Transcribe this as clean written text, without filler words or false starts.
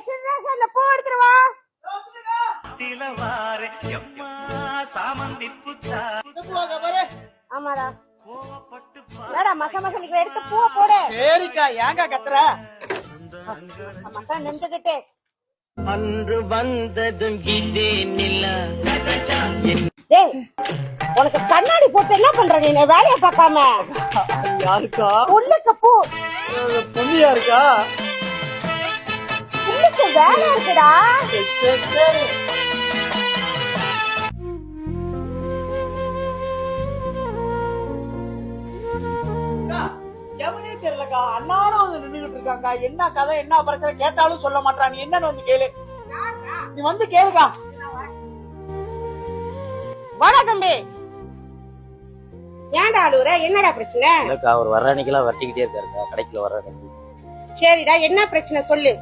சின்ன பூ எடுத்துட்டு வா. ஆமாடா மேடம் மசாலிக்கு எடுத்து பூவை போடு. சரிக்கா ஏங்க கத்துற? மசா நின்றுகிட்டே அன்று வந்ததும் இதே நிலா. டேய் உனக்கு கண்ணாடி போட்டு என்ன பண்ற நீ வேலையை பார்க்காம? யாருக்கா? உள்ளுக்கு பூ பொண்ணியா இருக்கா? உள்ளுக்கு வேலை இருக்குடா. சரி எவனே தெரியலக்கா. அண்ணாலும் வந்து நின்றுகிட்டு இருக்காங்க. என்ன கதை என்ன பிரச்சனை கேட்டாலும் சொல்ல மாட்டான். நீ என்னன்னு வந்து கேளு. நீ வந்து கேளுக்கா. வாடா தம்பி. ஏன்டா அழுவுற? என்னடா பிரச்சனை? இல்லக்கா அவர் வர்ற அன்னைக்கெல்லாம் வரட்டிக்கிட்டே இருக்காருக்கா கடைக்குள்ள வர்ற அன்னைக்கு. சரிடா என்ன பிரச்சனை சொல்லு.